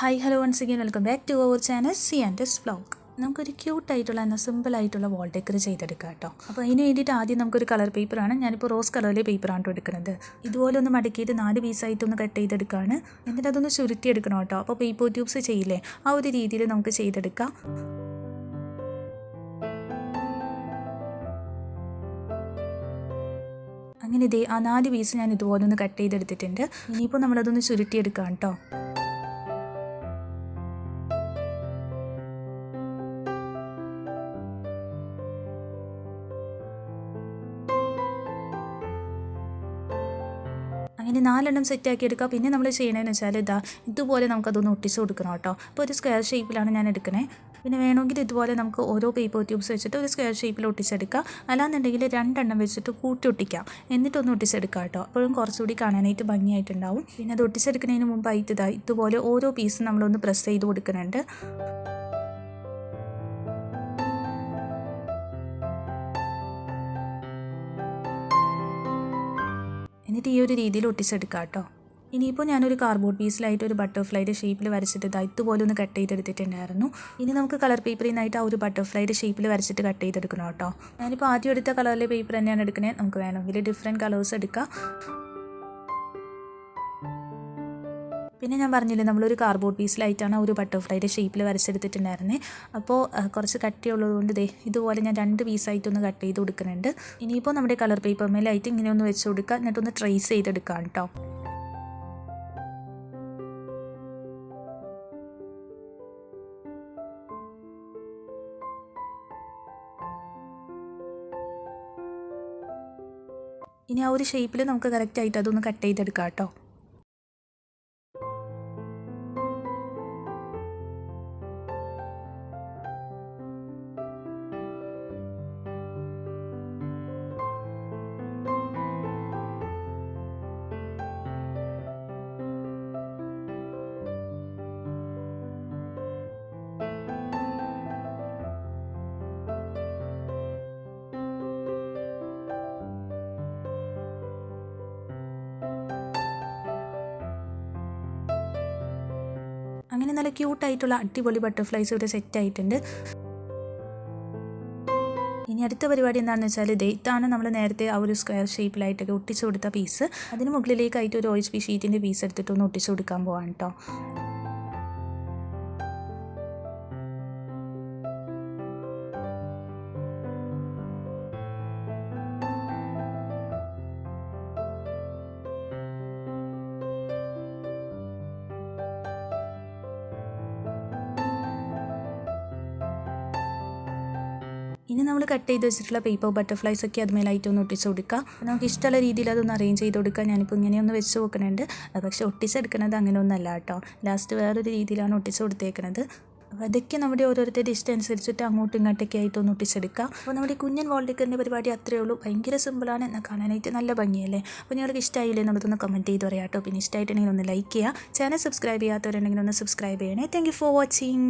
Hi hello once again welcome back to our channel c&svlog. നമുക്കൊരു ക്യൂട്ടായിട്ടുള്ള എന്നാൽ സിമ്പിളായിട്ടുള്ള വാൾ decker ചെയ്തെടുക്കാം കേട്ടോ. അപ്പോൾ അതിന് വേണ്ടിയിട്ട് ആദ്യം നമുക്കൊരു കളർ പേപ്പറാണ്, ഞാനിപ്പോൾ റോസ് കളറിലെ പേപ്പറാണ് എടുക്കുന്നത്. ഇതുപോലെ ഒന്ന് മടക്കിയിട്ട് 4 പീസായിട്ടൊന്ന് കട്ട് ചെയ്തെടുക്കുകയാണ്. എന്നിട്ട് അതൊന്ന് ചുരുട്ടിയെടുക്കണം കേട്ടോ. അപ്പോൾ പേപ്പർ ട്യൂബ്സ് ചെയ്യില്ലേ, ആ ഒരു രീതിയിൽ നമുക്ക് ചെയ്തെടുക്കാം. അങ്ങനെ ഇതേ ആ 4 പീസ് ഞാൻ ഇതുപോലെ ഒന്ന് കട്ട് ചെയ്തെടുത്തിട്ടുണ്ട്. ഇനിയിപ്പോൾ നമ്മളതൊന്ന് ചുരുട്ടിയെടുക്കാം കേട്ടോ. അങ്ങനെ 4 സെറ്റാക്കി എടുക്കുക. പിന്നെ നമ്മൾ ചെയ്യണമെന്ന് വെച്ചാൽ ഇതുപോലെ നമുക്കതൊന്ന് ഒട്ടിച്ച് കൊടുക്കണം കേട്ടോ. അപ്പോൾ ഒരു സ്ക്വയർ ഷേപ്പിലാണ് ഞാൻ എടുക്കണേ. പിന്നെ വേണമെങ്കിൽ ഇതുപോലെ നമുക്ക് ഓരോ പേപ്പർ ട്യൂബ്സ് വെച്ചിട്ട് ഒരു സ്ക്വയർ ഷേപ്പിൽ ഒട്ടിച്ചെടുക്കാം. അല്ലാന്നുണ്ടെങ്കിൽ 2 വെച്ചിട്ട് കൂട്ടി ഒട്ടിക്കാം, എന്നിട്ടൊന്ന് ഒട്ടിച്ചെടുക്കാം കേട്ടോ. അപ്പോഴും കുറച്ചുകൂടി കാണാനായിട്ട് ഭംഗിയായിട്ടുണ്ടാവും. പിന്നെ അത് ഒട്ടിച്ചെടുക്കുന്നതിന് മുമ്പായിട്ട് ഇതുപോലെ ഓരോ പീസും നമ്മളൊന്ന് പ്രസ് ചെയ്ത് കൊടുക്കുന്നുണ്ട്. എന്നിട്ട് ഈ ഒരു രീതിയിൽ ഒട്ടിച്ചെടുക്കാം കേട്ടോ. ഇനിയിപ്പോൾ ഞാനൊരു കാർഡ്ബോർഡ് പീസിലായിട്ട് ഒരു ബട്ടർഫ്ലൈയുടെ ഷേപ്പിൽ വരച്ചിട്ട് ഇതുപോലെ ഒന്ന് കട്ട് ചെയ്തെടുത്തിട്ടുണ്ടായിരുന്നു. ഇനി നമുക്ക് കളർ പേപ്പറിൽ നിന്നായിട്ട് ആ ഒരു ബട്ടർഫ്ലൈയുടെ ഷേപ്പിൽ വരച്ചിട്ട് കട്ട് ചെയ്തെടുക്കണം കേട്ടോ. ഞാനിപ്പോൾ ആദ്യം എടുത്ത കളറിലെ പേപ്പർ തന്നെയാണ് എടുക്കുന്നത്. നമുക്ക് വേണമെങ്കിൽ ഡിഫറെൻറ്റ് കളേഴ്സ് എടുക്കാം. പിന്നെ ഞാൻ പറഞ്ഞില്ലേ, നമ്മളൊരു കാർഡ്ബോർഡ് പീസിലായിട്ടാണ് ഒരു ബട്ടർഫ്ലൈയുടെ ഷേപ്പിൽ വരച്ചെടുത്തിട്ടുണ്ടായിരുന്നത്. അപ്പോൾ കുറച്ച് കട്ടിയുള്ളതുകൊണ്ട് ഇതുപോലെ ഞാൻ 2 പീസായിട്ടൊന്ന് കട്ട് ചെയ്ത് കൊടുക്കുന്നുണ്ട്. ഇനിയിപ്പോൾ നമ്മുടെ കളർ പേപ്പർ മേലായിട്ട് ഇങ്ങനെ ഒന്ന് വെച്ച് കൊടുക്കുക, എന്നിട്ടൊന്ന് ട്രേസ് ചെയ്തെടുക്കാം കേട്ടോ. ഇനി ആ ഒരു ഷേപ്പിൽ നമുക്ക് കറക്റ്റായിട്ട് അതൊന്ന് കട്ട് ചെയ്തെടുക്കാം കേട്ടോ. അങ്ങനെ നല്ല ക്യൂട്ടായിട്ടുള്ള അടിപൊളി ബട്ടർഫ്ലൈസ് ഇവിടെ സെറ്റ് ആയിട്ടുണ്ട്. ഇനി അടുത്ത പരിപാടി എന്താണെന്ന് വെച്ചാൽ ഇതാണ് നമ്മൾ നേരത്തെ ആ ഒരു സ്ക്വയർ ഷേപ്പിലായിട്ടൊക്കെ ഒട്ടിച്ചു കൊടുത്ത പീസ്. അതിന് മുകളിലേക്കായിട്ട് ഒരു OHP ഷീറ്റിൻ്റെ പീസ് എടുത്തിട്ടൊന്ന് ഒട്ടിച്ചു കൊടുക്കാൻ പോവാണ് കേട്ടോ. ഇനി നമ്മൾ കട്ട് ചെയ്ത് വെച്ചിട്ടുള്ള പേപ്പർ ബട്ടർഫ്ലൈസ് ഒക്കെ അതുമേലായിട്ട് ഒന്ന് ഒട്ടിച്ച് കൊടുക്കുക. നമുക്ക് ഇഷ്ടമുള്ള രീതിയിൽ അതൊന്ന് അറേഞ്ച് ചെയ്ത് കൊടുക്കുക. ഞാനിപ്പോൾ ഇങ്ങനെയൊന്ന് വെച്ച് നോക്കുന്നുണ്ട്, പക്ഷേ ഒട്ടിച്ചെടുക്കുന്നത് അങ്ങനെയൊന്നല്ല കേട്ടോ. ലാസ്റ്റ് വേറൊരു രീതിയിലാണ് ഒട്ടിച്ച് കൊടുത്തേക്കുന്നത്. അപ്പോൾ അതൊക്കെ നമ്മുടെ ഓരോരുത്തരുടെ ഇഷ്ടം അനുസരിച്ചിട്ട് അങ്ങോട്ടും ഇങ്ങോട്ടൊക്കെ ആയിട്ടൊന്ന് ഒട്ടിച്ചെടുക്കുക. അപ്പോൾ നമ്മുടെ കുഞ്ഞൻ വാൾ ഡെക്കറിൻ്റെ പരിപാടി അത്രയേ ഉള്ളൂ. ഭയങ്കര സിമ്പിളാണ്, എന്നാൽ കാണാനായിട്ട് നല്ല ഭംഗിയല്ലേ. അപ്പോൾ നിങ്ങൾക്ക് ഇഷ്ടമായില്ലേ നമ്മളൊന്ന് കമൻറ്റ് ചെയ്ത് പറയാം കേട്ടോ. പിന്നെ ഇഷ്ടമായിട്ടുണ്ടെങ്കിൽ ഒന്ന് ലൈക്ക് ചെയ്യുക. ചാനൽ സബ്സ്ക്രൈബ് ചെയ്യാത്തവരുണ്ടെങ്കിൽ ഒന്ന് സബ്സ്ക്രൈബ് ചെയ്യണേ. Thank you for watching.